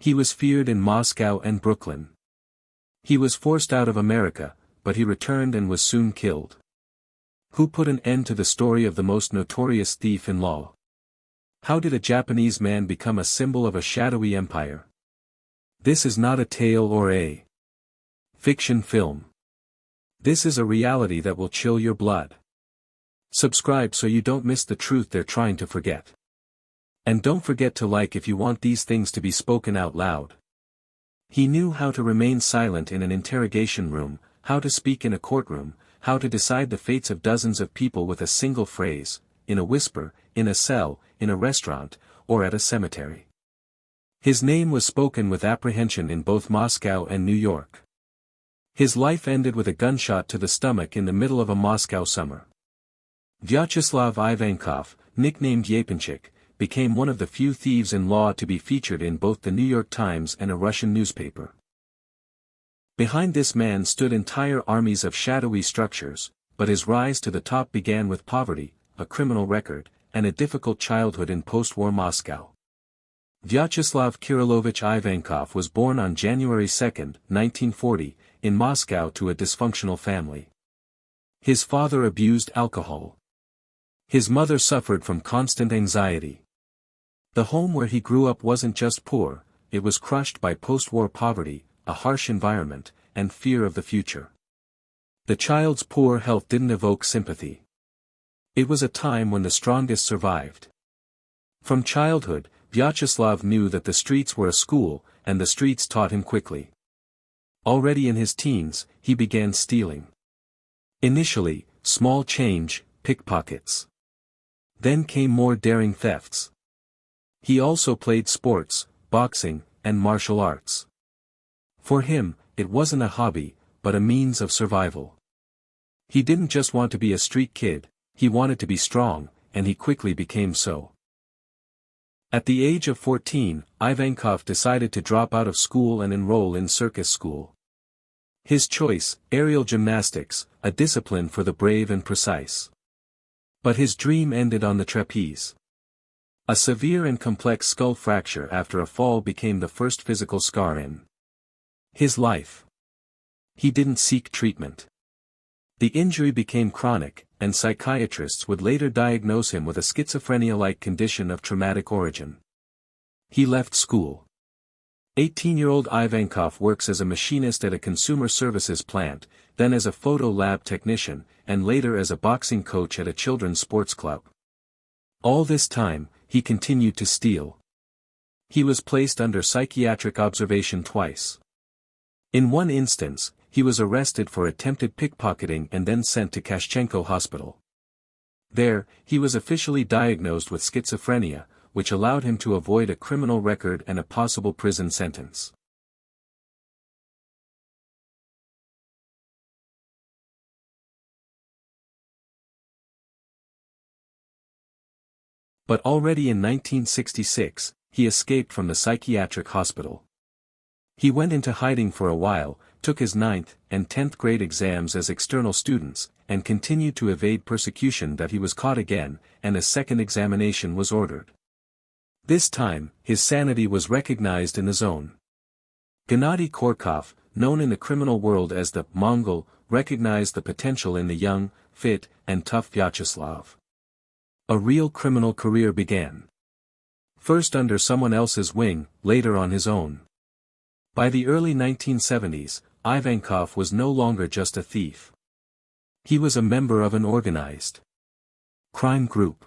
He was feared in Moscow and Brooklyn. He was forced out of America, but he returned and was soon killed. Who put an end to the story of the most notorious thief in law? How did a Japanese man become a symbol of a shadowy empire? This is not a tale or a fiction film. This is a reality that will chill your blood. Subscribe so you don't miss the truth they're trying to forget. And don't forget to like if you want these things to be spoken out loud. He knew how to remain silent in an interrogation room, how to speak in a courtroom, how to decide the fates of dozens of people with a single phrase, in a whisper, in a cell, in a restaurant, or at a cemetery. His name was spoken with apprehension in both Moscow and New York. His life ended with a gunshot to the stomach in the middle of a Moscow summer. Vyacheslav Ivankov, nicknamed Yaponchik, became one of the few thieves in law to be featured in both the New York Times and a Russian newspaper. Behind this man stood entire armies of shadowy structures, but his rise to the top began with poverty, a criminal record, and a difficult childhood in post-war Moscow. Vyacheslav Kirillovich Ivankov was born on January 2, 1940, in Moscow to a dysfunctional family. His father abused alcohol. His mother suffered from constant anxiety. The home where he grew up wasn't just poor, it was crushed by post-war poverty, a harsh environment, and fear of the future. The child's poor health didn't evoke sympathy. It was a time when the strongest survived. From childhood, Vyacheslav knew that the streets were a school, and the streets taught him quickly. Already in his teens, he began stealing. Initially, small change, pickpockets. Then came more daring thefts. He also played sports, boxing, and martial arts. For him, it wasn't a hobby, but a means of survival. He didn't just want to be a street kid, he wanted to be strong, and he quickly became so. At the age of 14, Ivankov decided to drop out of school and enroll in circus school. His choice, aerial gymnastics, a discipline for the brave and precise. But his dream ended on the trapeze. A severe and complex skull fracture after a fall became the first physical scar in his life. He didn't seek treatment. The injury became chronic, and psychiatrists would later diagnose him with a schizophrenia-like condition of traumatic origin. He left school. 18-year-old Ivankov works as a machinist at a consumer services plant, then as a photo lab technician, and later as a boxing coach at a children's sports club. All this time, he continued to steal. He was placed under psychiatric observation twice. In one instance, he was arrested for attempted pickpocketing and then sent to Kashchenko Hospital. There, he was officially diagnosed with schizophrenia, which allowed him to avoid a criminal record and a possible prison sentence. But already in 1966, he escaped from the psychiatric hospital. He went into hiding for a while, took his 9th and 10th grade exams as external students, and continued to evade persecution that he was caught again, and a second examination was ordered. This time, his sanity was recognized in the zone. Gennady Korkov, known in the criminal world as the Mongol, recognized the potential in the young, fit, and tough Vyacheslav. A real criminal career began. First under someone else's wing, later on his own. By the early 1970s, Ivankov was no longer just a thief. He was a member of an organized crime group.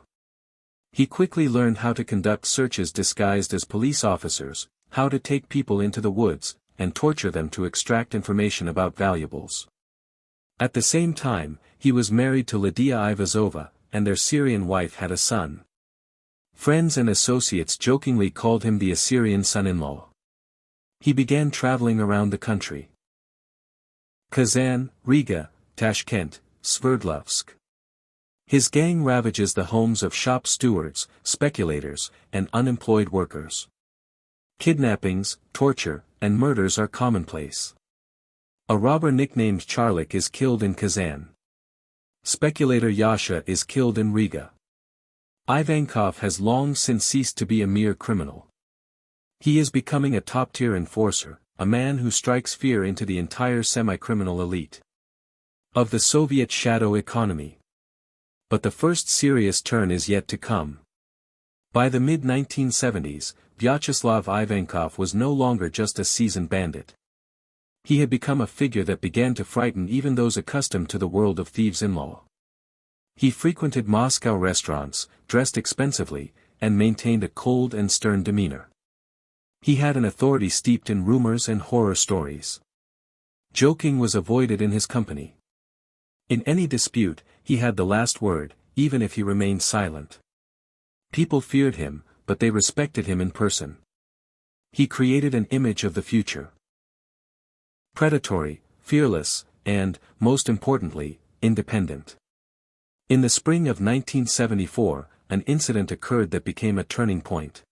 He quickly learned how to conduct searches disguised as police officers, how to take people into the woods, and torture them to extract information about valuables. At the same time, he was married to Lydia Ivazova, and their Syrian wife had a son. Friends and associates jokingly called him the Assyrian son-in-law. He began traveling around the country. Kazan, Riga, Tashkent, Sverdlovsk. His gang ravages the homes of shop stewards, speculators, and unemployed workers. Kidnappings, torture, and murders are commonplace. A robber nicknamed Charlik is killed in Kazan. Speculator Yasha is killed in Riga. Ivankov has long since ceased to be a mere criminal. He is becoming a top-tier enforcer, a man who strikes fear into the entire semi-criminal elite of the Soviet shadow economy. But the first serious turn is yet to come. By the mid-1970s, Vyacheslav Ivankov was no longer just a seasoned bandit. He had become a figure that began to frighten even those accustomed to the world of thieves-in-law. He frequented Moscow restaurants, dressed expensively, and maintained a cold and stern demeanor. He had an authority steeped in rumors and horror stories. Joking was avoided in his company. In any dispute, he had the last word, even if he remained silent. People feared him, but they respected him in person. He created an image of the future. Predatory, fearless, and, most importantly, independent. In the spring of 1974, an incident occurred that became a turning point.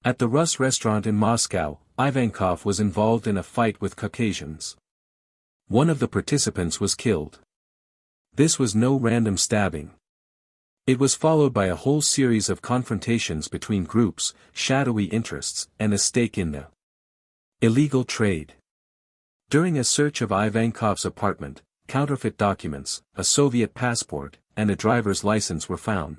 At the Rus restaurant in Moscow, Ivankov was involved in a fight with Caucasians. One of the participants was killed. This was no random stabbing. It was followed by a whole series of confrontations between groups, shadowy interests, and a stake in the illegal trade. During a search of Ivankov's apartment, counterfeit documents, a Soviet passport, and a driver's license were found.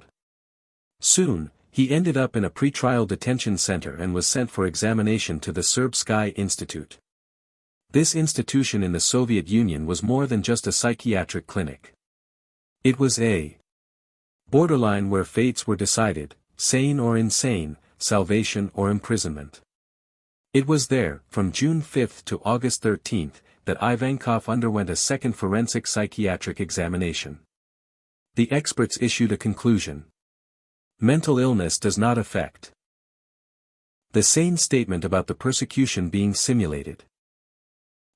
Soon, he ended up in a pretrial detention center and was sent for examination to the Serbsky Institute. This institution in the Soviet Union was more than just a psychiatric clinic. It was a borderline where fates were decided, sane or insane, salvation or imprisonment. It was there, from June 5 to August 13, that Ivankov underwent a second forensic psychiatric examination. The experts issued a conclusion. Mental illness does not affect the sane statement about the persecution being simulated.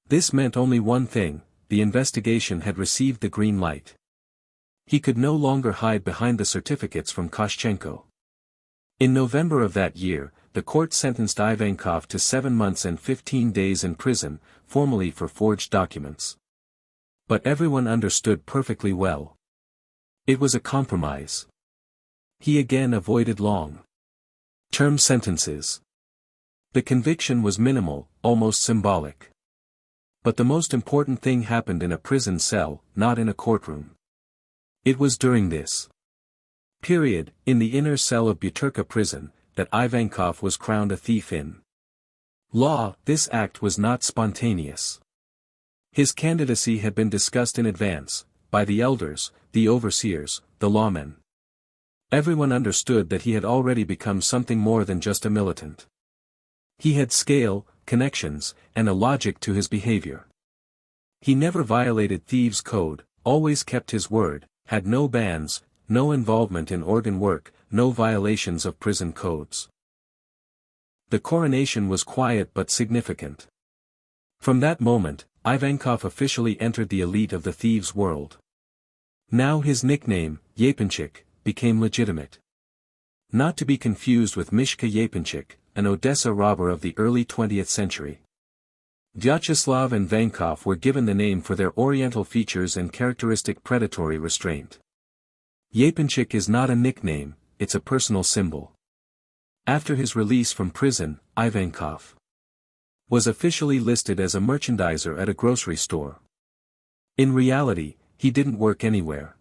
This meant only one thing: the investigation had received the green light. He could no longer hide behind the certificates from Koschenko. In November of that year, the court sentenced Ivankov to 7 months and 15 days in prison, formally for forged documents. But everyone understood perfectly well. It was a compromise. He again avoided long-term sentences. The conviction was minimal, almost symbolic. But the most important thing happened in a prison cell, not in a courtroom. It was during this period, in the inner cell of Butyrka prison, that Ivankov was crowned a thief in law. This act was not spontaneous. His candidacy had been discussed in advance, by the elders, the overseers, the lawmen. Everyone understood that he had already become something more than just a militant. He had scale, connections, and a logic to his behavior. He never violated thieves' code, always kept his word, had no bans, no involvement in organ work, no violations of prison codes. The coronation was quiet but significant. From that moment, Ivankov officially entered the elite of the thieves' world. Now his nickname, Yaponchik, became legitimate. Not to be confused with Mishka Yaponchik, an Odessa robber of the early 20th century. Vyacheslav and Ivankov were given the name for their oriental features and characteristic predatory restraint. Yaponchik is not a nickname, it's a personal symbol. After his release from prison, Ivankov was officially listed as a merchandiser at a grocery store. In reality, he didn't work anywhere.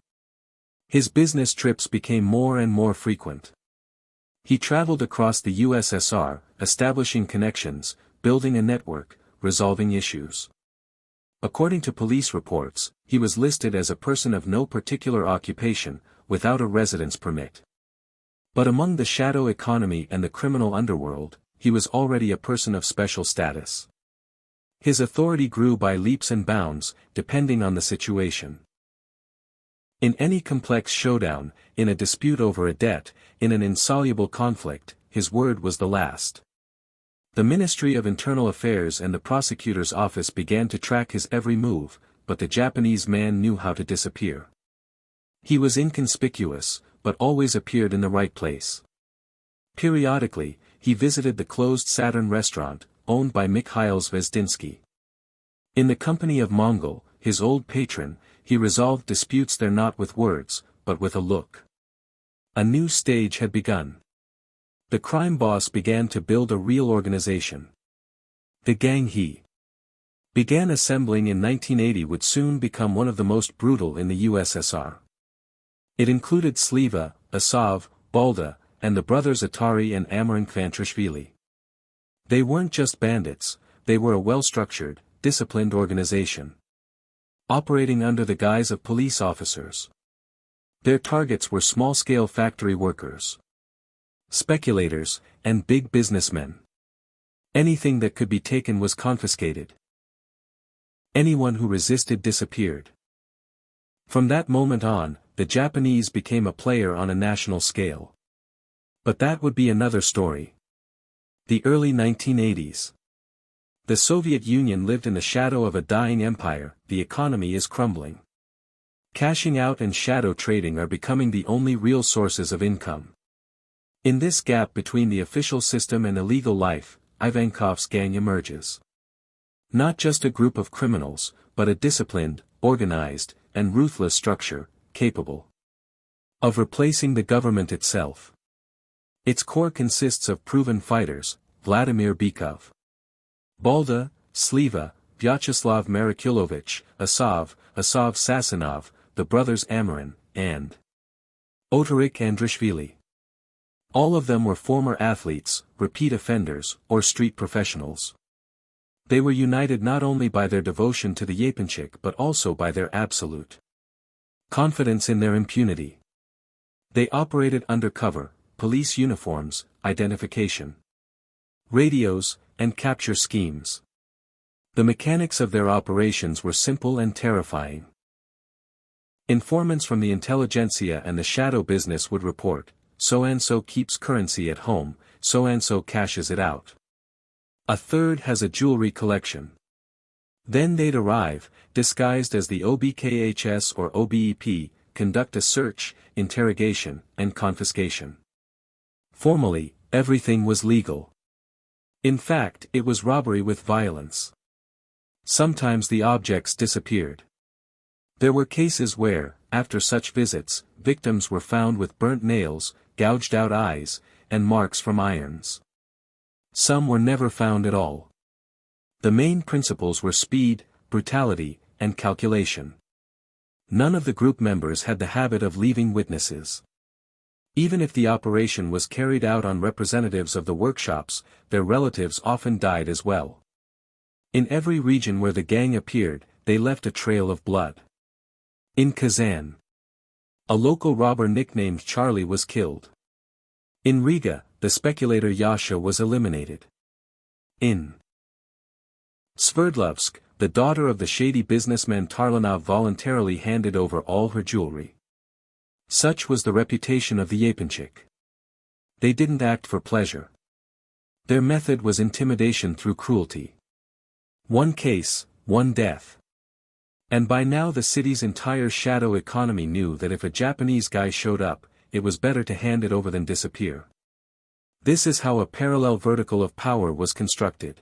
His business trips became more and more frequent. He traveled across the USSR, establishing connections, building a network, resolving issues. According to police reports, he was listed as a person of no particular occupation, without a residence permit. But among the shadow economy and the criminal underworld, he was already a person of special status. His authority grew by leaps and bounds, depending on the situation. In any complex showdown, in a dispute over a debt, in an insoluble conflict, his word was the last. The Ministry of Internal Affairs and the prosecutor's office began to track his every move, but the Japanese man knew how to disappear. He was inconspicuous, but always appeared in the right place. Periodically, he visited the closed Saturn restaurant, owned by Mikhail Zvezdinsky. In the company of Mongol, his old patron, he resolved disputes there not with words, but with a look. A new stage had begun. The crime boss began to build a real organization. The gang he began assembling in 1980 would soon become one of the most brutal in the USSR. It included Sliva, Asav, Balda, and the brothers Atari and Amarin Kvantrishvili. They weren't just bandits, they were a well-structured, disciplined organization, operating under the guise of police officers. Their targets were small-scale factory workers, speculators, and big businessmen. Anything that could be taken was confiscated. Anyone who resisted disappeared. From that moment on, the Japanese became a player on a national scale. But that would be another story. The early 1980s. The Soviet Union lived in the shadow of a dying empire. The economy is crumbling. Cashing out and shadow trading are becoming the only real sources of income. In this gap between the official system and illegal life, Ivankov's gang emerges. Not just a group of criminals, but a disciplined, organized, and ruthless structure, capable of replacing the government itself. Its core consists of proven fighters: Vladimir Bykov, Balda, Sliva, Vyacheslav Kirillovich, Asav Sasanov, the brothers Amarin, and Otarik Andrishvili. All of them were former athletes, repeat offenders, or street professionals. They were united not only by their devotion to the Yaponchik but also by their absolute confidence in their impunity. They operated undercover, police uniforms, identification, radios, and capture schemes. The mechanics of their operations were simple and terrifying. Informants from the intelligentsia and the shadow business would report, so-and-so keeps currency at home, so-and-so cashes it out. A third has a jewelry collection. Then they'd arrive, disguised as the OBKHS or OBEP, conduct a search, interrogation, and confiscation. Formally, everything was legal. In fact, it was robbery with violence. Sometimes the objects disappeared. There were cases where, after such visits, victims were found with burnt nails, gouged out eyes, and marks from irons. Some were never found at all. The main principles were speed, brutality, and calculation. None of the group members had the habit of leaving witnesses. Even if the operation was carried out on representatives of the workshops, their relatives often died as well. In every region where the gang appeared, they left a trail of blood. In Kazan, a local robber nicknamed Charlie was killed. In Riga, the speculator Yasha was eliminated. In Sverdlovsk, the daughter of the shady businessman Tarlanov voluntarily handed over all her jewelry. Such was the reputation of the Yaponchik. They didn't act for pleasure. Their method was intimidation through cruelty. One case, one death. And by now the city's entire shadow economy knew that if a Japanese guy showed up, it was better to hand it over than disappear. This is how a parallel vertical of power was constructed.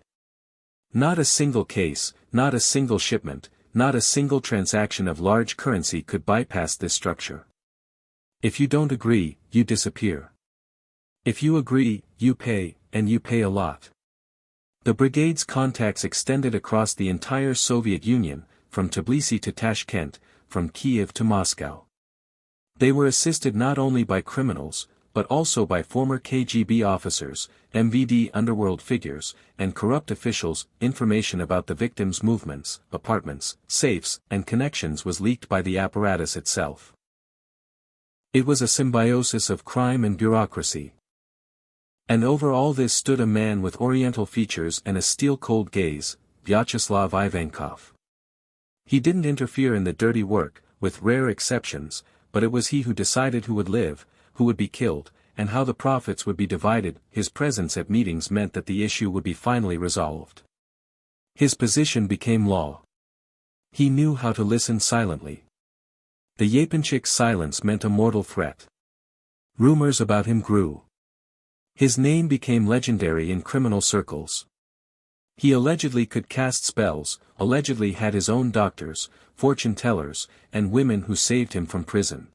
Not a single case, not a single shipment, not a single transaction of large currency could bypass this structure. If you don't agree, you disappear. If you agree, you pay, and you pay a lot. The brigade's contacts extended across the entire Soviet Union, from Tbilisi to Tashkent, from Kiev to Moscow. They were assisted not only by criminals, but also by former KGB officers, MVD underworld figures, and corrupt officials. Information about the victims' movements, apartments, safes, and connections was leaked by the apparatus itself. It was a symbiosis of crime and bureaucracy. And over all this stood a man with oriental features and a steel-cold gaze, Vyacheslav Ivankov. He didn't interfere in the dirty work, with rare exceptions, but it was he who decided who would live, who would be killed, and how the profits would be divided. His presence at meetings meant that the issue would be finally resolved. His position became law. He knew how to listen silently. The Yaponchik's silence meant a mortal threat. Rumors about him grew. His name became legendary in criminal circles. He allegedly could cast spells, allegedly had his own doctors, fortune-tellers, and women who saved him from prison.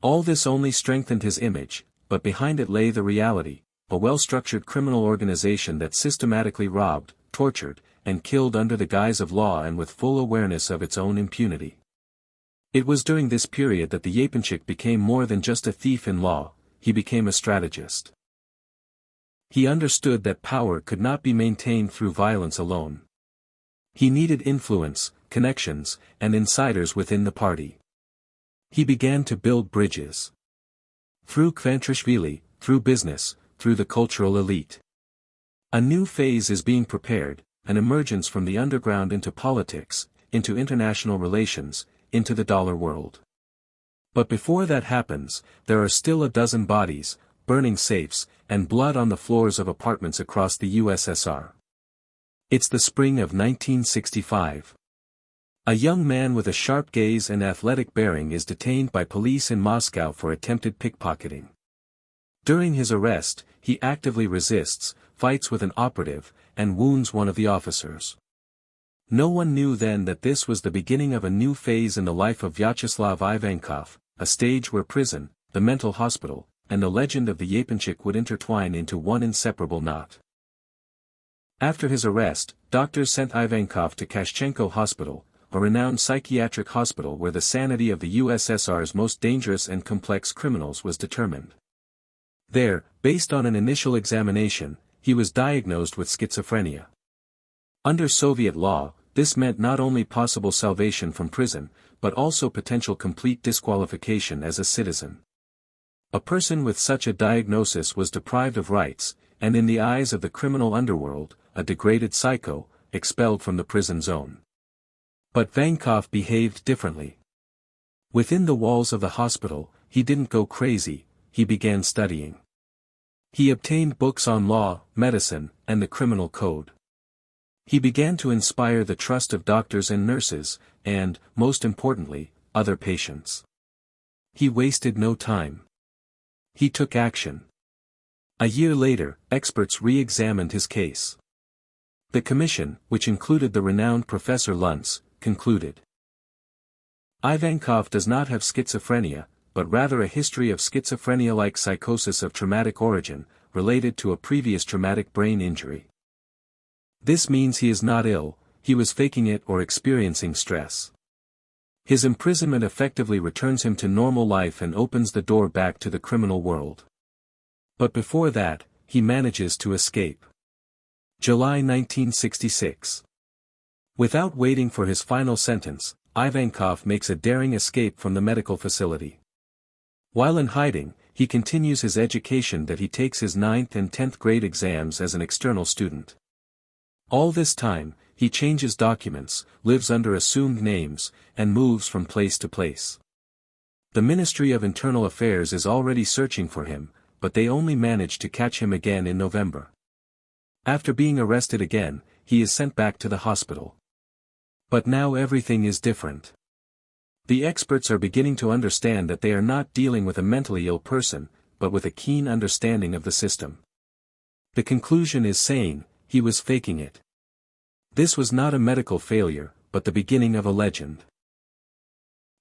All this only strengthened his image, but behind it lay the reality. a well-structured criminal organization that systematically robbed, tortured, and killed under the guise of law and with full awareness of its own impunity. It was during this period that the Yaponchik became more than just a thief in law, he became a strategist. He understood that power could not be maintained through violence alone. He needed influence, connections, and insiders within the party. He began to build bridges. Through Kvantrishvili, through business, through the cultural elite. A new phase is being prepared, an emergence from the underground into politics, into international relations, into the dollar world. But before that happens, there are still a dozen bodies, burning safes, and blood on the floors of apartments across the USSR. It's the spring of 1965. A young man with a sharp gaze and athletic bearing is detained by police in Moscow for attempted pickpocketing. During his arrest, he actively resists, fights with an operative, and wounds one of the officers. No one knew then that this was the beginning of a new phase in the life of Vyacheslav Ivankov, a stage where prison, the mental hospital, and the legend of the Yaponchik would intertwine into one inseparable knot. After his arrest, doctors sent Ivankov to Kashchenko Hospital, a renowned psychiatric hospital where the sanity of the USSR's most dangerous and complex criminals was determined. There, based on an initial examination, he was diagnosed with schizophrenia. Under Soviet law, this meant not only possible salvation from prison, but also potential complete disqualification as a citizen. A person with such a diagnosis was deprived of rights, and in the eyes of the criminal underworld, a degraded psycho, expelled from the prison zone. But Vankov behaved differently. Within the walls of the hospital, he didn't go crazy, he began studying. He obtained books on law, medicine, and the criminal code. He began to inspire the trust of doctors and nurses, and, most importantly, other patients. He wasted no time. He took action. A year later, experts re-examined his case. The commission, which included the renowned Professor Luntz, concluded. Ivankov does not have schizophrenia, but rather a history of schizophrenia-like psychosis of traumatic origin, related to a previous traumatic brain injury. This means he is not ill, he was faking it or experiencing stress. His imprisonment effectively returns him to normal life and opens the door back to the criminal world. But before that, he manages to escape. July 1966. Without waiting for his final sentence, Ivankov makes a daring escape from the medical facility. While in hiding, he continues his education that he takes his 9th and 10th grade exams as an external student. All this time, he changes documents, lives under assumed names, and moves from place to place. The Ministry of Internal Affairs is already searching for him, but they only manage to catch him again in November. After being arrested again, he is sent back to the hospital. But now everything is different. The experts are beginning to understand that they are not dealing with a mentally ill person, but with a keen understanding of the system. The conclusion is saying, he was faking it. This was not a medical failure, but the beginning of a legend.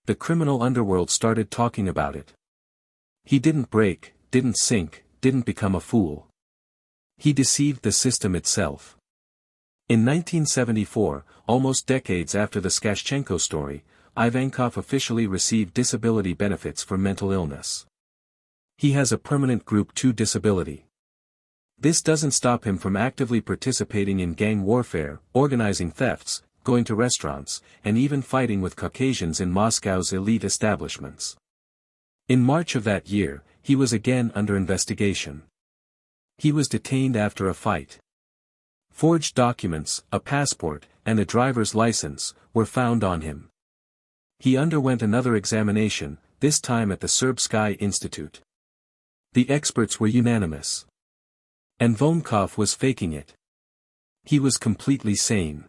The criminal underworld started talking about it. He didn't break, didn't sink, didn't become a fool. He deceived the system itself. In 1974, almost decades after the Skashchenko story, Ivankov officially received disability benefits for mental illness. He has a permanent Group 2 disability. This doesn't stop him from actively participating in gang warfare, organizing thefts, going to restaurants, and even fighting with Caucasians in Moscow's elite establishments. In March of that year, he was again under investigation. He was detained after a fight. Forged documents, a passport, and a driver's license, were found on him. He underwent another examination, this time at the Serbsky Institute. The experts were unanimous. And Ivankov was faking it. He was completely sane.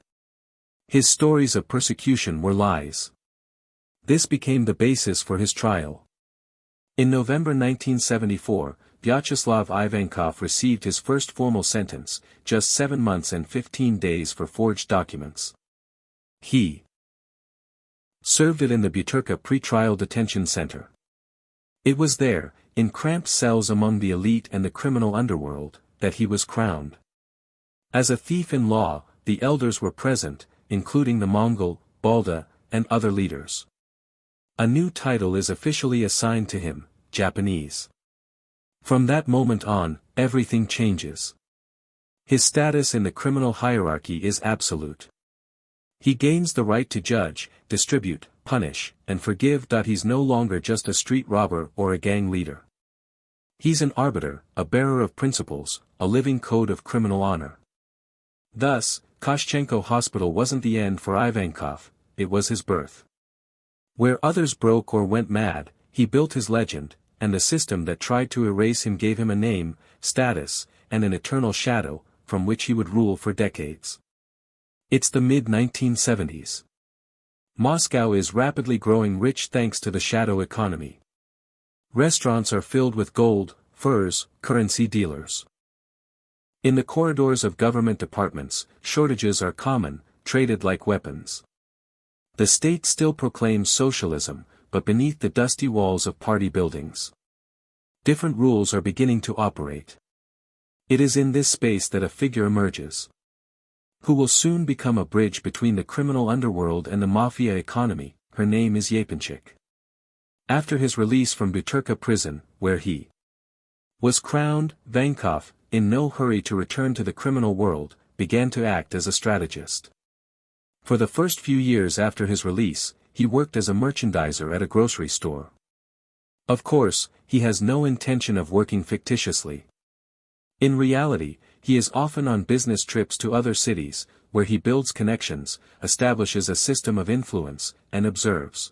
His stories of persecution were lies. This became the basis for his trial. In November 1974, Vyacheslav Ivankov received his first formal sentence, just 7 months and 15 days for forged documents. He served it in the Buturka pre-trial detention center. It was there, in cramped cells among the elite and the criminal underworld, that he was crowned. As a thief-in-law, the elders were present, including the Mongol, Balda, and other leaders. A new title is officially assigned to him, Japanese. From that moment on, everything changes. His status in the criminal hierarchy is absolute. He gains the right to judge, distribute, punish, and forgive. He's no longer just a street robber or a gang leader. He's an arbiter, a bearer of principles, a living code of criminal honor. Thus, Koshchenko Hospital wasn't the end for Ivankov, it was his birth. Where others broke or went mad, he built his legend, and the system that tried to erase him gave him a name, status, and an eternal shadow, from which he would rule for decades. It's the mid-1970s. Moscow is rapidly growing rich thanks to the shadow economy. Restaurants are filled with gold, furs, currency dealers. In the corridors of government departments, shortages are common, traded like weapons. The state still proclaims socialism, but beneath the dusty walls of party buildings, different rules are beginning to operate. It is in this space that a figure emerges, who will soon become a bridge between the criminal underworld and the mafia economy. Her name is Yaponchik. After his release from Butyrka prison, where he was crowned, Ivankov, in no hurry to return to the criminal world, began to act as a strategist. For the first few years after his release, he worked as a merchandiser at a grocery store. Of course, he has no intention of working fictitiously. In reality, he is often on business trips to other cities, where he builds connections, establishes a system of influence, and observes.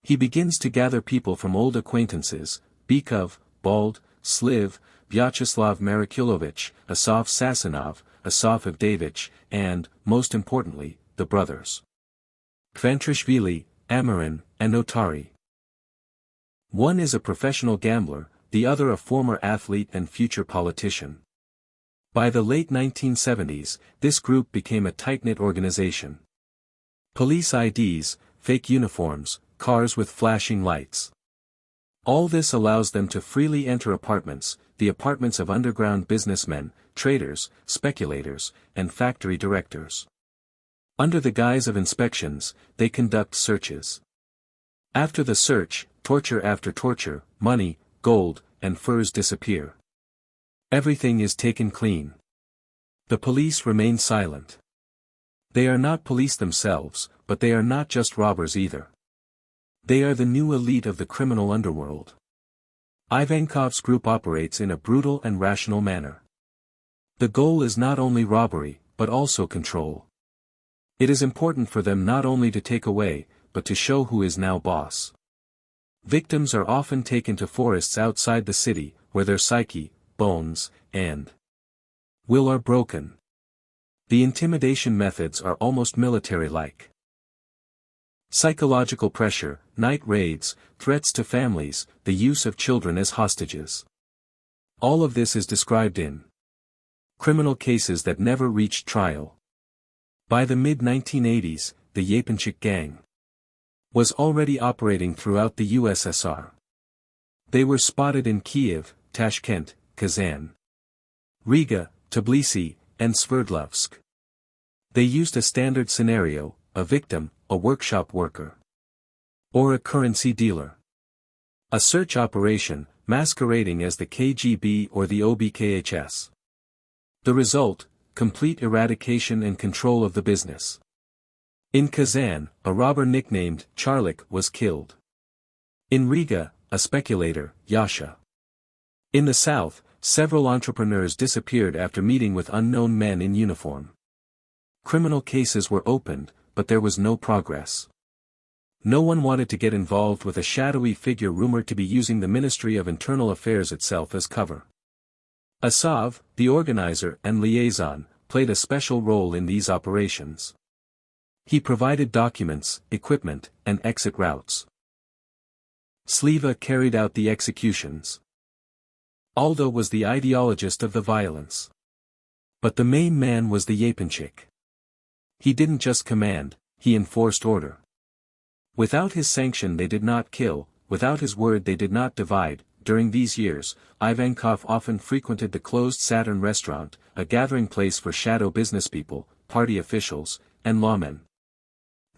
He begins to gather people from old acquaintances, Bykov, Bald, Sliv, Vyacheslav Kirillovich, Asaf Sasanov, Asaf Avdevich, and, most importantly, the brothers Kvantrishvili, Amarin, and Notorious. One is a professional gambler, the other a former athlete and future politician. By the late 1970s, this group became a tight-knit organization. Police IDs, fake uniforms, cars with flashing lights. All this allows them to freely enter apartments, the apartments of underground businessmen, traders, speculators, and factory directors. Under the guise of inspections, they conduct searches. After the search, torture after torture, money, gold, and furs disappear. Everything is taken clean. The police remain silent. They are not police themselves, but they are not just robbers either. They are the new elite of the criminal underworld. Ivankov's group operates in a brutal and rational manner. The goal is not only robbery, but also control. It is important for them not only to take away, but to show who is now boss. Victims are often taken to forests outside the city, where their psyche, bones, and will are broken. The intimidation methods are almost military-like. Psychological pressure, night raids, threats to families, the use of children as hostages. All of this is described in criminal cases that never reached trial. By the mid-1980s, the Yaponchik gang was already operating throughout the USSR. They were spotted in Kiev, Tashkent, Kazan, Riga, Tbilisi, and Sverdlovsk. They used a standard scenario: a victim, a workshop worker, or a currency dealer. A search operation, masquerading as the KGB or the OBKHS. The result: complete eradication and control of the business. In Kazan, a robber nicknamed Charlik was killed. In Riga, a speculator, Yasha. In the south, several entrepreneurs disappeared after meeting with unknown men in uniform. Criminal cases were opened, but there was no progress. No one wanted to get involved with a shadowy figure rumored to be using the Ministry of Internal Affairs itself as cover. Asav, the organizer and liaison, played a special role in these operations. He provided documents, equipment, and exit routes. Sliva carried out the executions. Aldo was the ideologist of the violence. But the main man was the Yaponchik. He didn't just command, he enforced order. Without his sanction they did not kill, without his word they did not divide, During these years, Ivankov often frequented the closed Saturn restaurant, a gathering place for shadow businesspeople, party officials, and lawmen.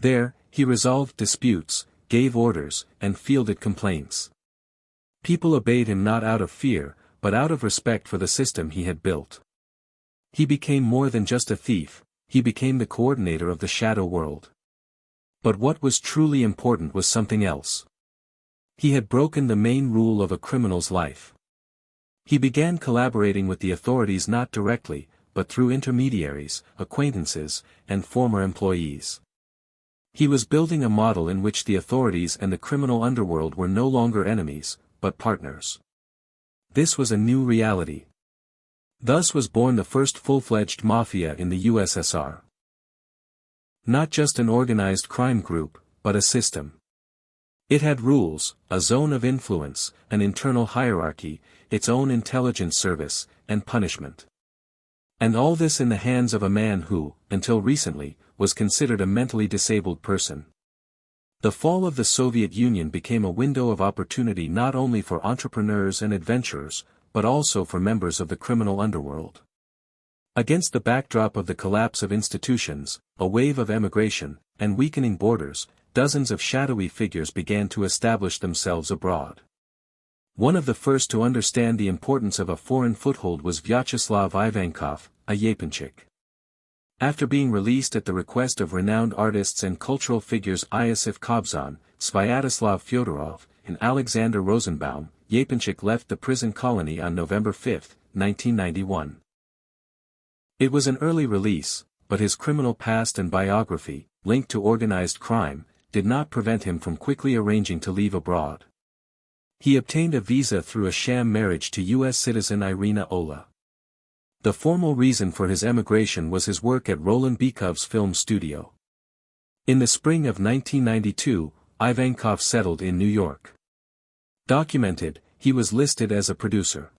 There, he resolved disputes, gave orders, and fielded complaints. People obeyed him not out of fear, but out of respect for the system he had built. He became more than just a thief, he became the coordinator of the shadow world. But what was truly important was something else. He had broken the main rule of a criminal's life. He began collaborating with the authorities not directly, but through intermediaries, acquaintances, and former employees. He was building a model in which the authorities and the criminal underworld were no longer enemies, but partners. This was a new reality. Thus was born the first full-fledged mafia in the USSR. Not just an organized crime group, but a system. It had rules, a zone of influence, an internal hierarchy, its own intelligence service, and punishment. And all this in the hands of a man who, until recently, was considered a mentally disabled person. The fall of the Soviet Union became a window of opportunity not only for entrepreneurs and adventurers, but also for members of the criminal underworld. Against the backdrop of the collapse of institutions, a wave of emigration, and weakening borders, dozens of shadowy figures began to establish themselves abroad. One of the first to understand the importance of a foreign foothold was Vyacheslav Ivankov, a Yaponchik. After being released at the request of renowned artists and cultural figures Iosif Kobzon, Sviatoslav Fyodorov, and Alexander Rosenbaum, Yaponchik left the prison colony on November 5, 1991. It was an early release, but his criminal past and biography, linked to organized crime, did not prevent him from quickly arranging to leave abroad. He obtained a visa through a sham marriage to U.S. citizen Irina Ola. The formal reason for his emigration was his work at Roland Bykov's film studio. In the spring of 1992, Ivankov settled in New York. Documented, he was listed as a producer.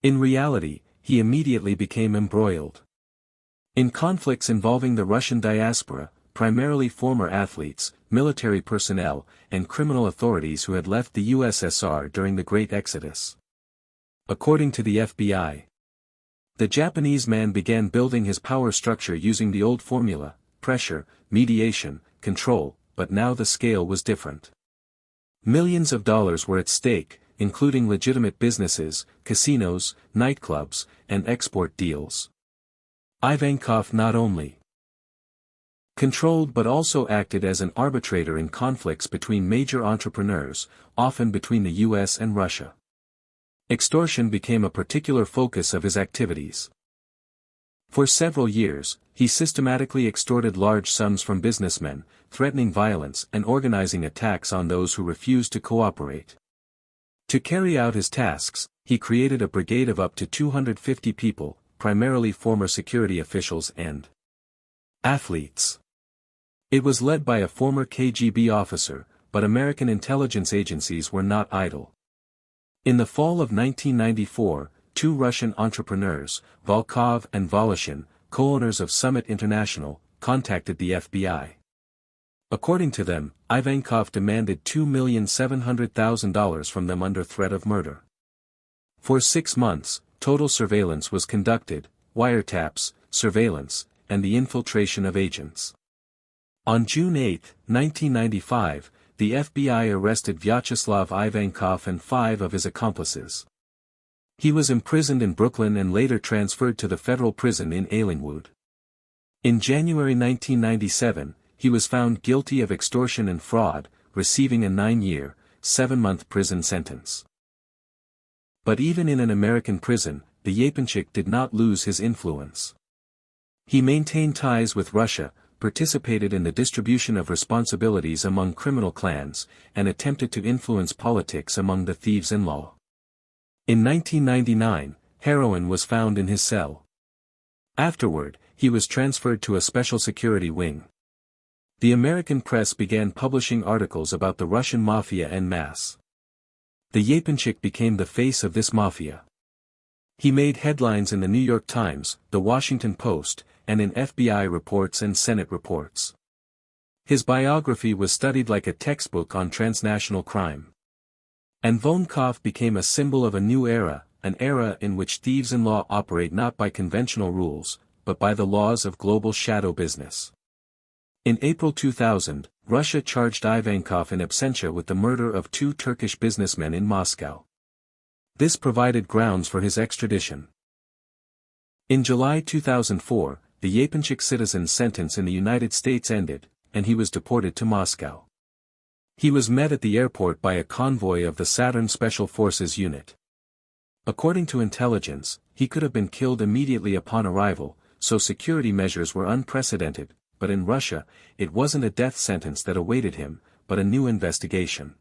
In reality, he immediately became embroiled in conflicts involving the Russian diaspora, primarily former athletes, military personnel, and criminal authorities who had left the USSR during the Great Exodus. According to the FBI, the Japanese man began building his power structure using the old formula: pressure, mediation, control, but now the scale was different. Millions of dollars were at stake, including legitimate businesses, casinos, nightclubs, and export deals. Ivankov not only controlled but also acted as an arbitrator in conflicts between major entrepreneurs, often between the US and Russia. Extortion became a particular focus of his activities. For several years, he systematically extorted large sums from businessmen, threatening violence and organizing attacks on those who refused to cooperate. To carry out his tasks, he created a brigade of up to 250 people, primarily former security officials and athletes. It was led by a former KGB officer, but American intelligence agencies were not idle. In the fall of 1994, two Russian entrepreneurs, Volkov and Voloshin, co-owners of Summit International, contacted the FBI. According to them, Ivankov demanded $2,700,000 from them under threat of murder. For 6 months, total surveillance was conducted, wiretaps, surveillance, and the infiltration of agents. On June 8, 1995, the FBI arrested Vyacheslav Ivankov and 5 of his accomplices. He was imprisoned in Brooklyn and later transferred to the federal prison in Aylingwood. In January 1997, he was found guilty of extortion and fraud, receiving a 9-year, 7-month prison sentence. But even in an American prison, the Yaponchik did not lose his influence. He maintained ties with Russia, participated in the distribution of responsibilities among criminal clans, and attempted to influence politics among the thieves-in-law. In 1999, heroin was found in his cell. Afterward, he was transferred to a special security wing. The American press began publishing articles about the Russian mafia en masse. The Yaponchik became the face of this mafia. He made headlines in the New York Times, the Washington Post, and in FBI reports and Senate reports. His biography was studied like a textbook on transnational crime. And Ivankov became a symbol of a new era, an era in which thieves-in-law operate not by conventional rules, but by the laws of global shadow business. In April 2000, Russia charged Ivankov in absentia with the murder of 2 Turkish businessmen in Moscow. This provided grounds for his extradition. In July 2004, the Yaponchik citizen's sentence in the United States ended, and he was deported to Moscow. He was met at the airport by a convoy of the Saturn Special Forces unit. According to intelligence, he could have been killed immediately upon arrival, so security measures were unprecedented, but in Russia, it wasn't a death sentence that awaited him, but a new investigation.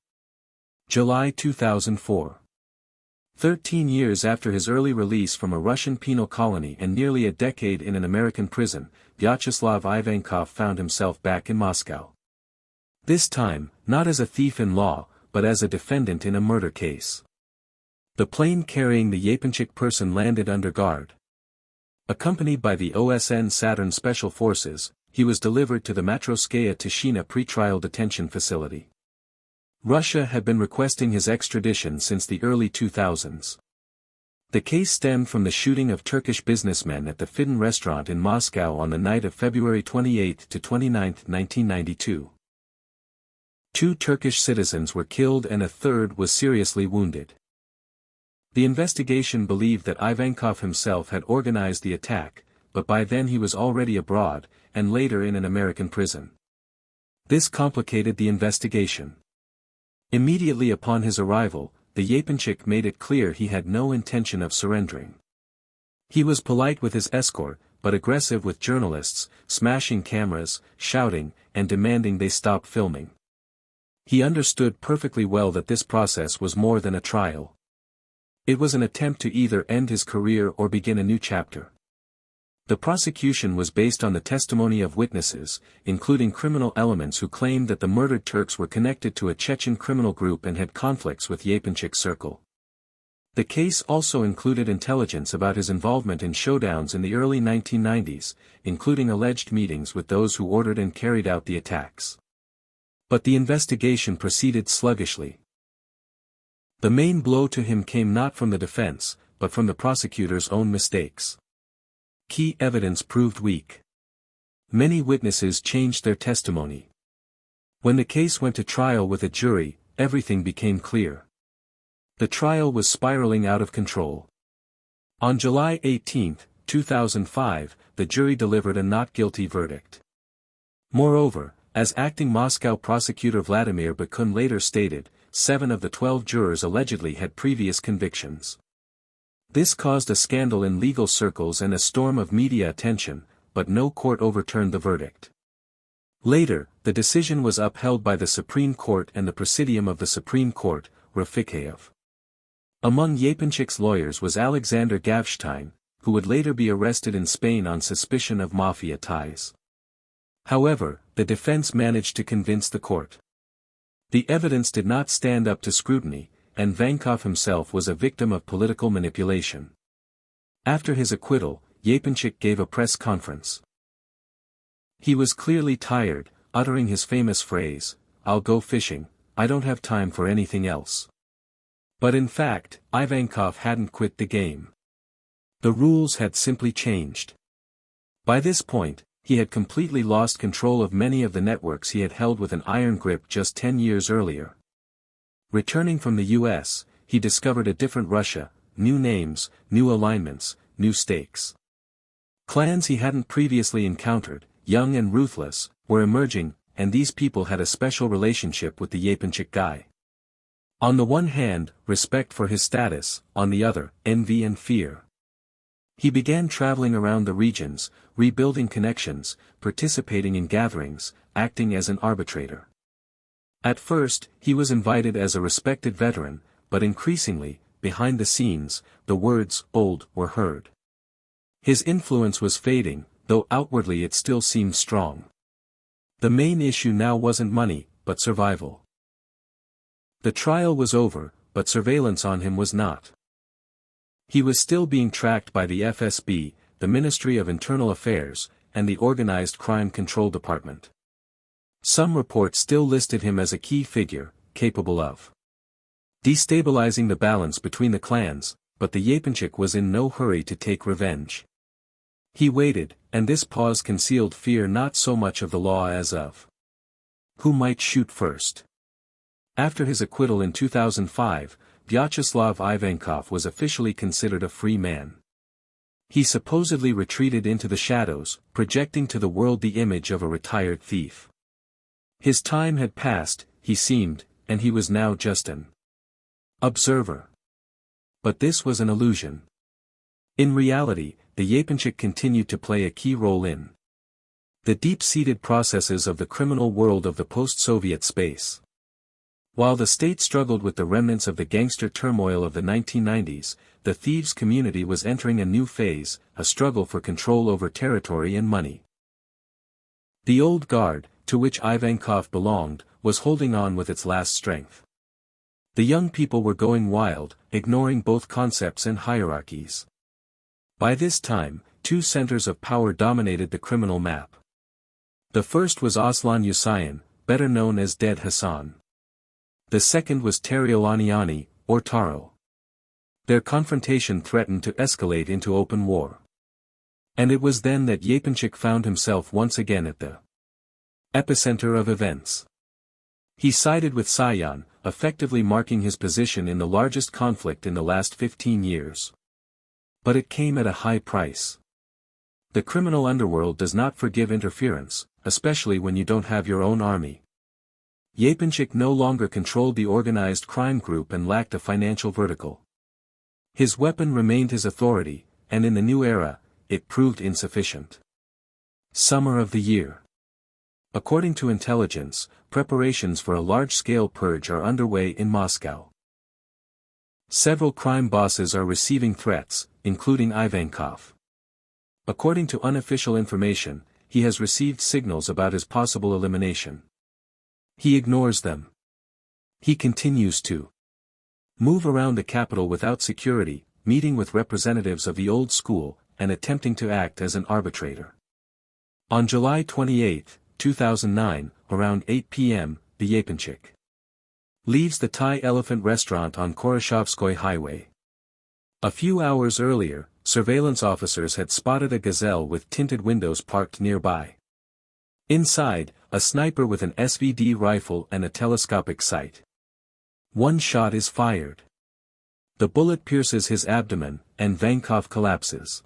July 2004. 13 years after his early release from a Russian penal colony and nearly a decade in an American prison, Vyacheslav Ivankov found himself back in Moscow. This time, not as a thief-in-law, but as a defendant in a murder case. The plane carrying the Yaponchik person landed under guard. Accompanied by the OSN Saturn Special Forces, he was delivered to the Matrosskaya Tishina pretrial detention facility. Russia had been requesting his extradition since the early 2000s. The case stemmed from the shooting of Turkish businessmen at the Fidin restaurant in Moscow on the night of February 28 to 29, 1992. 2 Turkish citizens were killed and a third was seriously wounded. The investigation believed that Ivankov himself had organized the attack, but by then he was already abroad, and later in an American prison. This complicated the investigation. Immediately upon his arrival, the Yaponchik made it clear he had no intention of surrendering. He was polite with his escort, but aggressive with journalists, smashing cameras, shouting, and demanding they stop filming. He understood perfectly well that this process was more than a trial. It was an attempt to either end his career or begin a new chapter. The prosecution was based on the testimony of witnesses, including criminal elements who claimed that the murdered Turks were connected to a Chechen criminal group and had conflicts with Yaponchik's circle. The case also included intelligence about his involvement in showdowns in the early 1990s, including alleged meetings with those who ordered and carried out the attacks. But the investigation proceeded sluggishly. The main blow to him came not from the defense, but from the prosecutor's own mistakes. Key evidence proved weak. Many witnesses changed their testimony. When the case went to trial with a jury, everything became clear. The trial was spiraling out of control. On July 18, 2005, the jury delivered a not guilty verdict. Moreover, as acting Moscow prosecutor Vladimir Bakun later stated, 7 of the 12 jurors allegedly had previous convictions. This caused a scandal in legal circles and a storm of media attention, but no court overturned the verdict. Later, the decision was upheld by the Supreme Court and the Presidium of the Supreme Court, Rafikayev. Among Yaponchik's lawyers was Alexander Gavstein, who would later be arrested in Spain on suspicion of mafia ties. However, the defense managed to convince the court. The evidence did not stand up to scrutiny, and Ivankov himself was a victim of political manipulation. After his acquittal, Yaponchik gave a press conference. He was clearly tired, uttering his famous phrase, "I'll go fishing, I don't have time for anything else." But in fact, Ivankov hadn't quit the game. The rules had simply changed. By this point, he had completely lost control of many of the networks he had held with an iron grip just 10 years earlier. Returning from the US, he discovered a different Russia, new names, new alignments, new stakes. Clans he hadn't previously encountered, young and ruthless, were emerging, and these people had a special relationship with the Yaponchik guy. On the one hand, respect for his status, on the other, envy and fear. He began traveling around the regions, rebuilding connections, participating in gatherings, acting as an arbitrator. At first, he was invited as a respected veteran, but increasingly, behind the scenes, the words "old" were heard. His influence was fading, though outwardly it still seemed strong. The main issue now wasn't money, but survival. The trial was over, but surveillance on him was not. He was still being tracked by the FSB, the Ministry of Internal Affairs, and the Organized Crime Control Department. Some reports still listed him as a key figure, capable of destabilizing the balance between the clans, but the Yaponchik was in no hurry to take revenge. He waited, and this pause concealed fear not so much of the law as of who might shoot first. After his acquittal in 2005, Vyacheslav Ivankov was officially considered a free man. He supposedly retreated into the shadows, projecting to the world the image of a retired thief. His time had passed, he seemed, and he was now just an observer. But this was an illusion. In reality, the Yaponchik continued to play a key role in the deep-seated processes of the criminal world of the post-Soviet space. While the state struggled with the remnants of the gangster turmoil of the 1990s, the thieves' community was entering a new phase, a struggle for control over territory and money. The old guard, to which Ivankov belonged, was holding on with its last strength. The young people were going wild, ignoring both concepts and hierarchies. By this time, two centers of power dominated the criminal map. The first was Aslan Yusayan, better known as Dead Hassan. The second was Tariolaniani, or Taro. Their confrontation threatened to escalate into open war. And it was then that Yaponchik found himself once again at the epicenter of events. He sided with Sayan, effectively marking his position in the largest conflict in the last 15 years. But it came at a high price. The criminal underworld does not forgive interference, especially when you don't have your own army. Yaponchik no longer controlled the organized crime group and lacked a financial vertical. His weapon remained his authority, and in the new era, it proved insufficient. Summer of the year. According to intelligence, preparations for a large-scale purge are underway in Moscow. Several crime bosses are receiving threats, including Ivankov. According to unofficial information, he has received signals about his possible elimination. He ignores them. He continues to move around the capital without security, meeting with representatives of the old school, and attempting to act as an arbitrator. On July 28, 2009, around 8 p.m., the Yaponchik leaves the Thai Elephant restaurant on Koroshovskoy Highway. A few hours earlier, surveillance officers had spotted a gazelle with tinted windows parked nearby. Inside, a sniper with an SVD rifle and a telescopic sight. One shot is fired. The bullet pierces his abdomen, and Vankov collapses.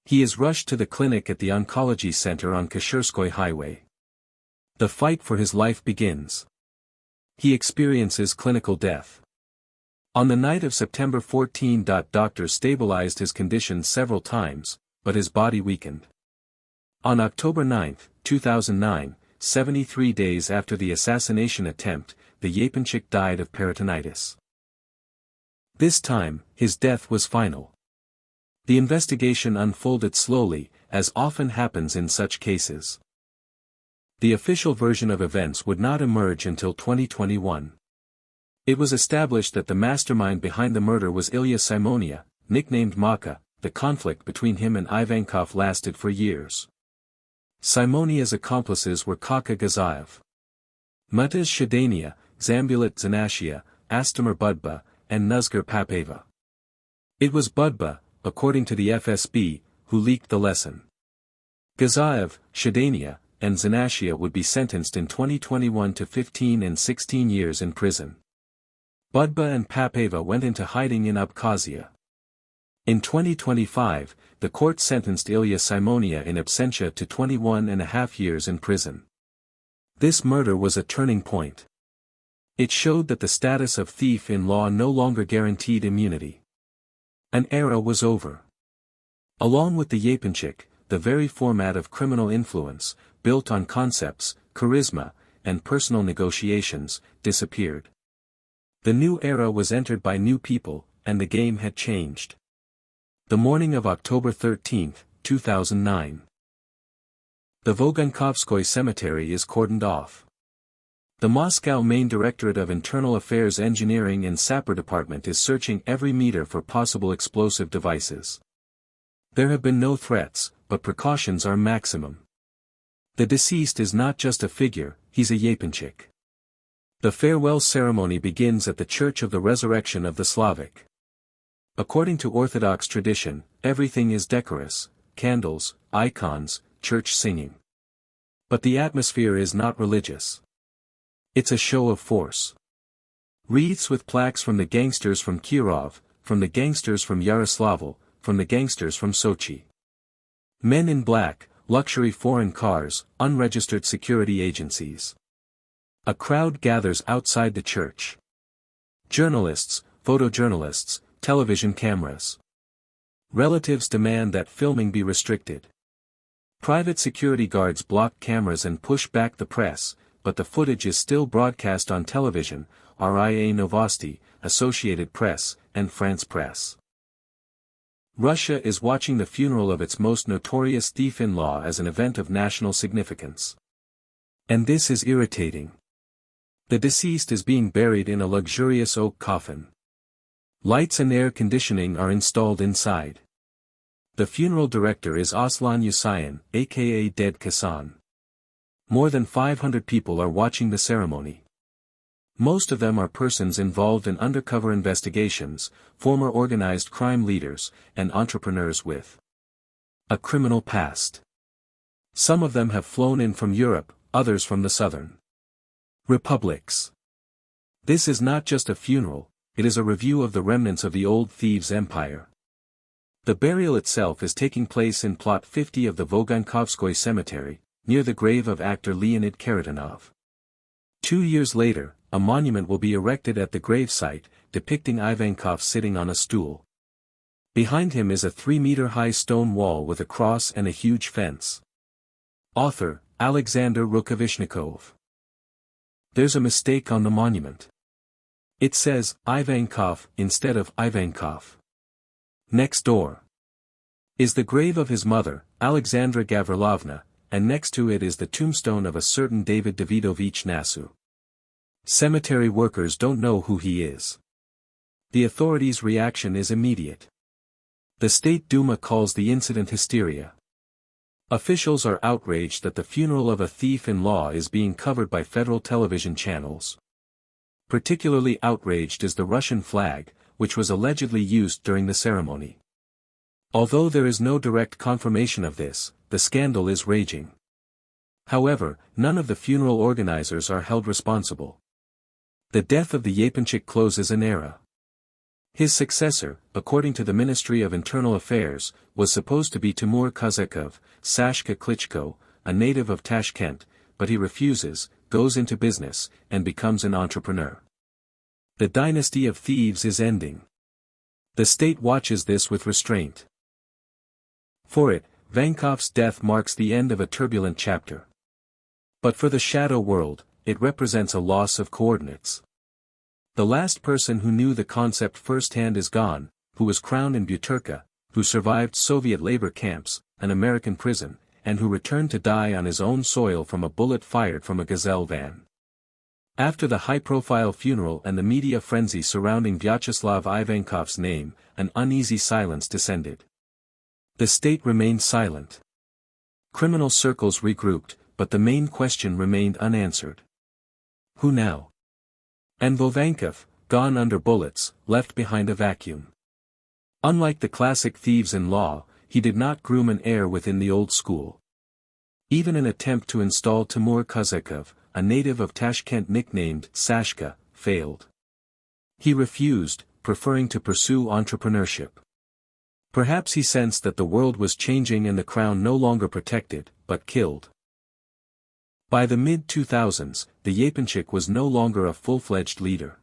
He is rushed to the clinic at the oncology center on Kashursky Highway. The fight for his life begins. He experiences clinical death. On the night of September 14, doctors stabilized his condition several times, but his body weakened. On October 9, 2009, 73 days after the assassination attempt, the Yaponchik died of peritonitis. This time, his death was final. The investigation unfolded slowly, as often happens in such cases. The official version of events would not emerge until 2021. It was established that the mastermind behind the murder was Ilya Simonia, nicknamed Maka. The conflict between him and Ivankov lasted for years. Simonia's accomplices were Kaka Gazaev, Mutaz Shadania, Zambulat Zanashia, Astamir Budba, and Nuzgar Papeva. It was Budba, according to the FSB, who leaked the lesson. Gazaev, Shadania, and Zanashia would be sentenced in 2021 to 15 and 16 years in prison. Budba and Papeva went into hiding in Abkhazia. In 2025, the court sentenced Ilya Simonia in absentia to 21.5 years in prison. This murder was a turning point. It showed that the status of thief-in-law no longer guaranteed immunity. An era was over. Along with the Yaponchik, the very format of criminal influence, built on concepts, charisma, and personal negotiations, disappeared. The new era was entered by new people, and the game had changed. The morning of October 13, 2009. The Vogankovskoy Cemetery is cordoned off. The Moscow Main Directorate of Internal Affairs Engineering and Sapper Department is searching every meter for possible explosive devices. There have been no threats, but precautions are maximum. The deceased is not just a figure, he's a Yaponchik. The farewell ceremony begins at the Church of the Resurrection of the Slavic. According to Orthodox tradition, everything is decorous: candles, icons, church singing. But the atmosphere is not religious. It's a show of force. Wreaths with plaques from the gangsters from Kirov, from the gangsters from Yaroslavl, from the gangsters from Sochi. Men in black, luxury foreign cars, unregistered security agencies. A crowd gathers outside the church. Journalists, photojournalists, television cameras. Relatives demand that filming be restricted. Private security guards block cameras and push back the press, but the footage is still broadcast on television, RIA Novosti, Associated Press, and France Press. Russia is watching the funeral of its most notorious thief-in-law as an event of national significance. And this is irritating. The deceased is being buried in a luxurious oak coffin. Lights and air conditioning are installed inside. The funeral director is Aslan Yusayan, aka Dead Kasan. More than 500 people are watching the ceremony. Most of them are persons involved in undercover investigations, former organized crime leaders, and entrepreneurs with a criminal past. Some of them have flown in from Europe, others from the southern republics. This is not just a funeral, it is a review of the remnants of the old thieves' empire. The burial itself is taking place in Plot 50 of the Vogankovskoy Cemetery, near the grave of actor Leonid Karatanov. 2 years later, a monument will be erected at the gravesite, depicting Ivankov sitting on a stool. Behind him is a 3-meter-high stone wall with a cross and a huge fence. Author, Alexander Rukavishnikov. There's a mistake on the monument. It says, Ivankov, instead of Ivankov. Next door is the grave of his mother, Alexandra Gavrilovna, and next to it is the tombstone of a certain David Davidovich Nasu. Cemetery workers don't know who he is. The authorities' reaction is immediate. The State Duma calls the incident hysteria. Officials are outraged that the funeral of a thief-in-law is being covered by federal television channels. Particularly outraged is the Russian flag, which was allegedly used during the ceremony. Although there is no direct confirmation of this, the scandal is raging. However, none of the funeral organizers are held responsible. The death of the Yaponchik closes an era. His successor, according to the Ministry of Internal Affairs, was supposed to be Timur Kozakov, Sashka Klitschko, a native of Tashkent, but he refuses, goes into business, and becomes an entrepreneur. The dynasty of thieves is ending. The state watches this with restraint. For it, Vankov's death marks the end of a turbulent chapter. But for the shadow world, it represents a loss of coordinates. The last person who knew the concept firsthand is gone, who was crowned in Butyrka, who survived Soviet labor camps, an American prison, and who returned to die on his own soil from a bullet fired from a Gazelle van. After the high-profile funeral and the media frenzy surrounding Vyacheslav Ivankov's name, an uneasy silence descended. The state remained silent. Criminal circles regrouped, but the main question remained unanswered. Who now? And Vovankov, gone under bullets, left behind a vacuum. Unlike the classic thieves-in-law, he did not groom an heir within the old school. Even an attempt to install Timur Kozakov, a native of Tashkent nicknamed Sashka, failed. He refused, preferring to pursue entrepreneurship. Perhaps he sensed that the world was changing and the crown no longer protected, but killed. By the mid-2000s, the Yaponchik was no longer a full-fledged leader.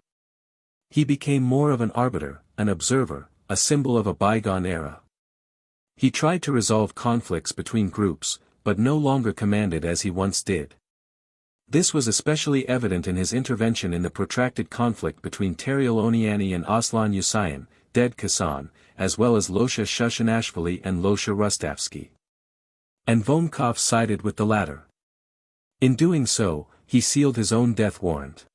He became more of an arbiter, an observer, a symbol of a bygone era. He tried to resolve conflicts between groups, but no longer commanded as he once did. This was especially evident in his intervention in the protracted conflict between Teriel Oniani and Aslan Yusayan, Dead Kasan, as well as Losha Shushanashvili and Losha Rustavsky. And Vonkov sided with the latter. In doing so, he sealed his own death warrant.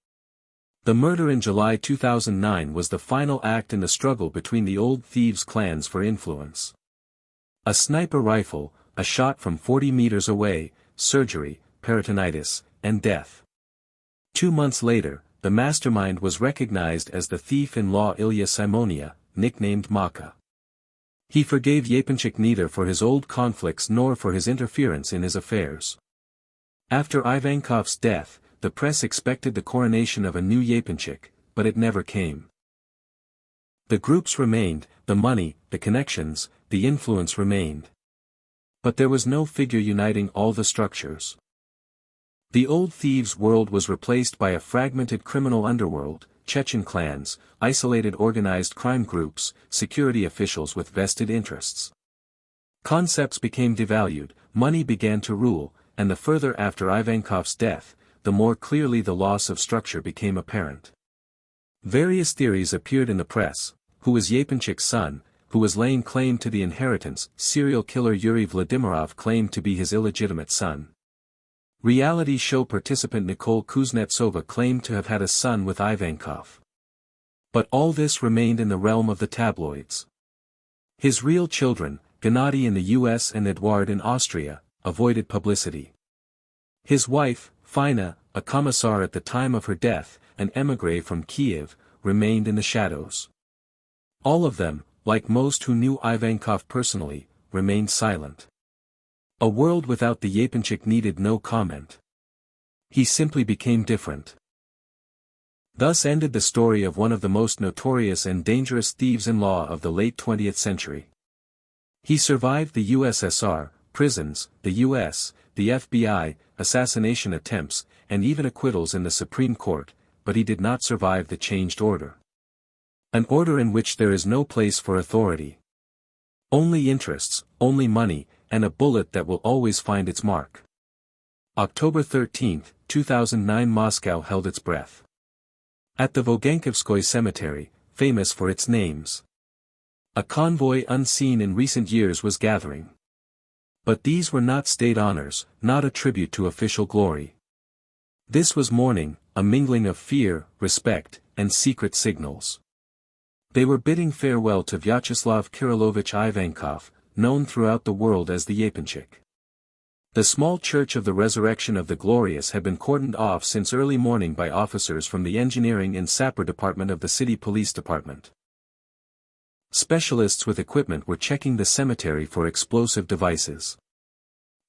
The murder in July 2009 was the final act in the struggle between the old thieves' clans for influence. A sniper rifle, a shot from 40 meters away, surgery, peritonitis, and death. 2 months later, the mastermind was recognized as the thief-in-law Ilya Simonia, nicknamed Maka. He forgave Yaponchik neither for his old conflicts nor for his interference in his affairs. After Ivankov's death, the press expected the coronation of a new Yaponchik, but it never came. The groups remained, the money, the connections, the influence remained. But there was no figure uniting all the structures. The old thieves' world was replaced by a fragmented criminal underworld, Chechen clans, isolated organized crime groups, security officials with vested interests. Concepts became devalued, money began to rule, and the further after Ivankov's death, the more clearly the loss of structure became apparent. Various theories appeared in the press: who was Yaponchik's son, who was laying claim to the inheritance. Serial killer Yuri Vladimirov claimed to be his illegitimate son. Reality show participant Nicole Kuznetsova claimed to have had a son with Ivankov. But all this remained in the realm of the tabloids. His real children, Gennady in the US and Eduard in Austria, avoided publicity. His wife, Fina, a commissar at the time of her death, an émigré from Kiev, remained in the shadows. All of them, like most who knew Ivankov personally, remained silent. A world without the Yaponchik needed no comment. He simply became different. Thus ended the story of one of the most notorious and dangerous thieves-in-law of the late 20th century. He survived the USSR, prisons, the US, the FBI, assassination attempts, and even acquittals in the Supreme Court, but he did not survive the changed order. An order in which there is no place for authority. Only interests, only money, and a bullet that will always find its mark. October 13, 2009 Moscow held its breath. At the Vogankovskoye Cemetery, famous for its names. A convoy unseen in recent years was gathering. But these were not state honors, not a tribute to official glory. This was mourning, a mingling of fear, respect, and secret signals. They were bidding farewell to Vyacheslav Kirillovich Ivankov, known throughout the world as the Yaponchik. The small church of the Resurrection of the Glorious had been cordoned off since early morning by officers from the engineering and sapper department of the city police department. Specialists with equipment were checking the cemetery for explosive devices.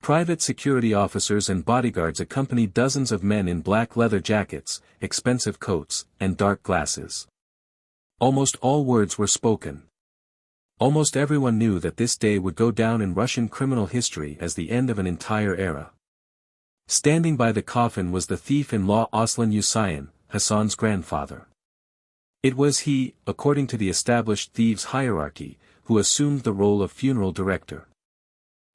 Private security officers and bodyguards accompanied dozens of men in black leather jackets, expensive coats, and dark glasses. Almost all words were spoken. Almost everyone knew that this day would go down in Russian criminal history as the end of an entire era. Standing by the coffin was the thief-in-law Aslan Yusayan, Hassan's grandfather. It was he, according to the established thieves' hierarchy, who assumed the role of funeral director.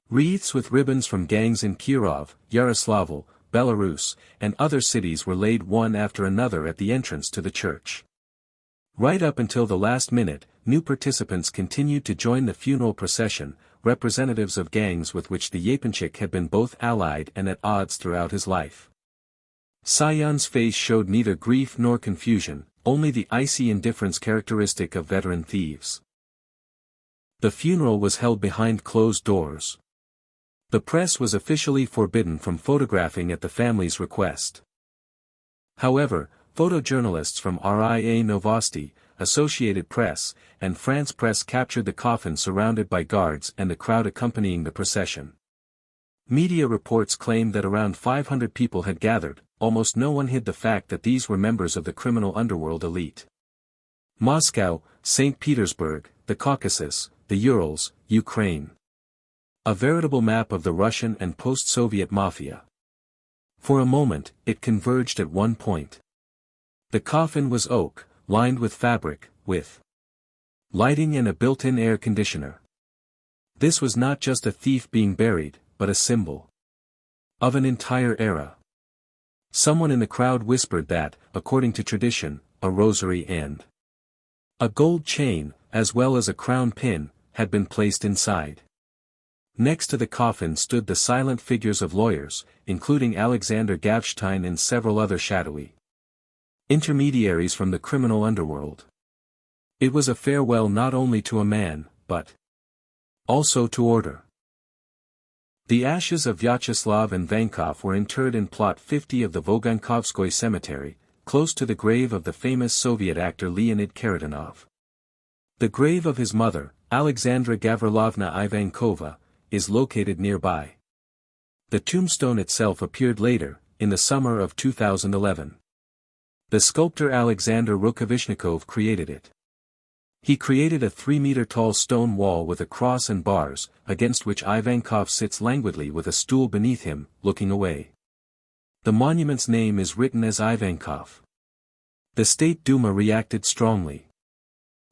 Wreaths with ribbons from gangs in Kirov, Yaroslavl, Belarus, and other cities were laid one after another at the entrance to the church. Right up until the last minute, new participants continued to join the funeral procession, representatives of gangs with which the Yaponchik had been both allied and at odds throughout his life. Sayan's face showed neither grief nor confusion, only the icy indifference characteristic of veteran thieves. The funeral was held behind closed doors. The press was officially forbidden from photographing at the family's request. However, photojournalists from RIA Novosti, Associated Press, and France Press captured the coffin surrounded by guards and the crowd accompanying the procession. Media reports claimed that around 500 people had gathered. Almost no one hid the fact that these were members of the criminal underworld elite. Moscow, St. Petersburg, the Caucasus, the Urals, Ukraine. A veritable map of the Russian and post-Soviet mafia. For a moment, it converged at one point. The coffin was oak, lined with fabric, with lighting and a built-in air conditioner. This was not just a thief being buried, but a symbol of an entire era. Someone in the crowd whispered that, according to tradition, a rosary and a gold chain, as well as a crown pin, had been placed inside. Next to the coffin stood the silent figures of lawyers, including Alexander Gavstein and several other shadowy intermediaries from the criminal underworld. It was a farewell not only to a man, but also to order. The ashes of Vyacheslav and Ivankov were interred in plot 50 of the Vogankovskoye Cemetery, close to the grave of the famous Soviet actor Leonid Karatanov. The grave of his mother, Alexandra Gavrilovna Ivankova, is located nearby. The tombstone itself appeared later, in the summer of 2011. The sculptor Alexander Rukavishnikov created it. He created a 3-meter-tall stone wall with a cross and bars, against which Ivankov sits languidly with a stool beneath him, looking away. The monument's name is written as Ivankov. The State Duma reacted strongly.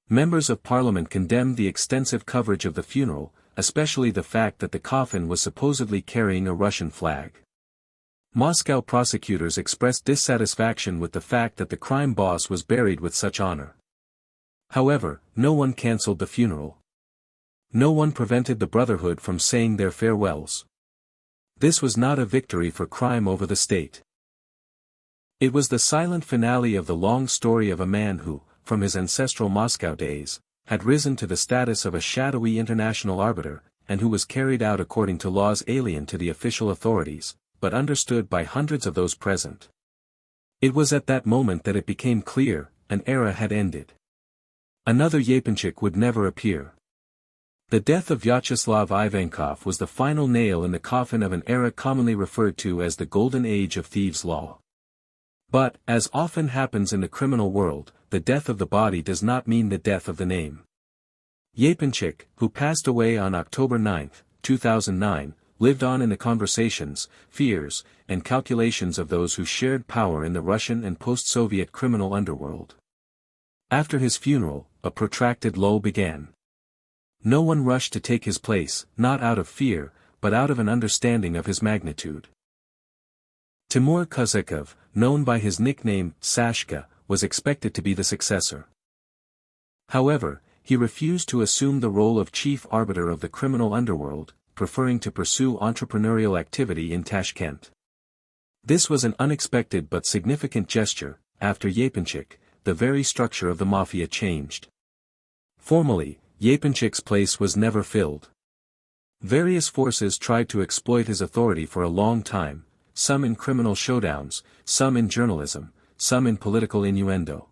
Members of parliament condemned the extensive coverage of the funeral, especially the fact that the coffin was supposedly carrying a Russian flag. Moscow prosecutors expressed dissatisfaction with the fact that the crime boss was buried with such honor. However, no one cancelled the funeral. No one prevented the Brotherhood from saying their farewells. This was not a victory for crime over the state. It was the silent finale of the long story of a man who, from his ancestral Moscow days, had risen to the status of a shadowy international arbiter, and who was carried out according to laws alien to the official authorities, but understood by hundreds of those present. It was at that moment that it became clear, an era had ended. Another Yaponchik would never appear. The death of Vyacheslav Ivankov was the final nail in the coffin of an era commonly referred to as the Golden Age of Thieves' Law. But, as often happens in the criminal world, the death of the body does not mean the death of the name. Yaponchik, who passed away on October 9, 2009, lived on in the conversations, fears, and calculations of those who shared power in the Russian and post-Soviet criminal underworld. After his funeral, a protracted lull began. No one rushed to take his place, not out of fear, but out of an understanding of his magnitude. Timur Kozakov, known by his nickname, Sashka, was expected to be the successor. However, he refused to assume the role of chief arbiter of the criminal underworld, preferring to pursue entrepreneurial activity in Tashkent. This was an unexpected but significant gesture. After Yaponchik, the very structure of the mafia changed. Formally, Yaponchik's place was never filled. Various forces tried to exploit his authority for a long time, some in criminal showdowns, some in journalism, some in political innuendo.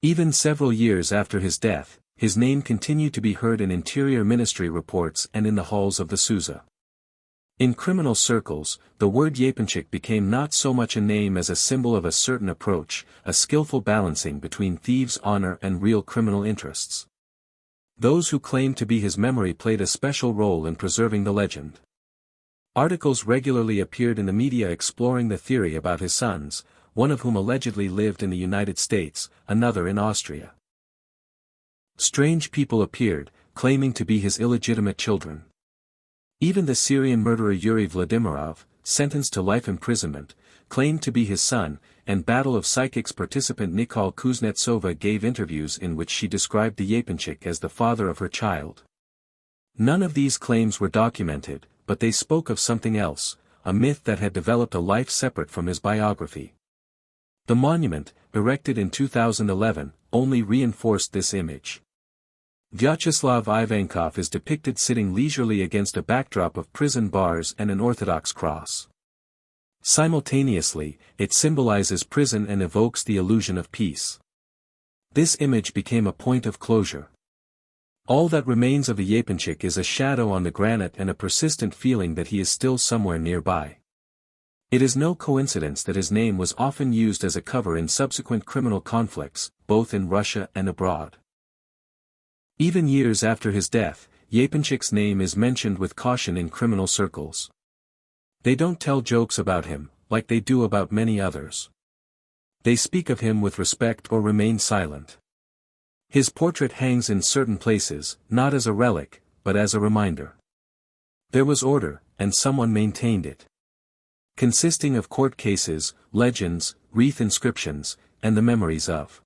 Even several years after his death, his name continued to be heard in Interior Ministry reports and in the halls of the Suza. In criminal circles, the word Yaponchik became not so much a name as a symbol of a certain approach, a skillful balancing between thieves' honor and real criminal interests. Those who claimed to be his memory played a special role in preserving the legend. Articles regularly appeared in the media exploring the theory about his sons, one of whom allegedly lived in the United States, another in Austria. Strange people appeared, claiming to be his illegitimate children. Even the Syrian murderer Yuri Vladimirov, sentenced to life imprisonment, claimed to be his son, and Battle of Psychics participant Nikol Kuznetsova gave interviews in which she described the Yaponchik as the father of her child. None of these claims were documented, but they spoke of something else, a myth that had developed a life separate from his biography. The monument, erected in 2011, only reinforced this image. Vyacheslav Ivankov is depicted sitting leisurely against a backdrop of prison bars and an Orthodox cross. Simultaneously, it symbolizes prison and evokes the illusion of peace. This image became a point of closure. All that remains of the Yaponchik is a shadow on the granite and a persistent feeling that he is still somewhere nearby. It is no coincidence that his name was often used as a cover in subsequent criminal conflicts, both in Russia and abroad. Even years after his death, Yaponchik's name is mentioned with caution in criminal circles. They don't tell jokes about him, like they do about many others. They speak of him with respect or remain silent. His portrait hangs in certain places, not as a relic, but as a reminder. There was order, and someone maintained it. Consisting of court cases, legends, wreath inscriptions, and the memories of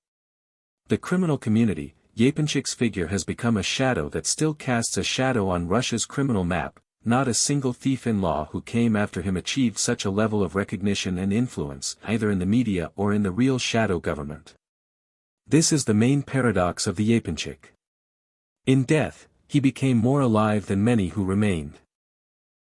the criminal community. Yaponchik's figure has become a shadow that still casts a shadow on Russia's criminal map. Not a single thief-in-law who came after him achieved such a level of recognition and influence, either in the media or in the real shadow government. This is the main paradox of the Yaponchik. In death, he became more alive than many who remained.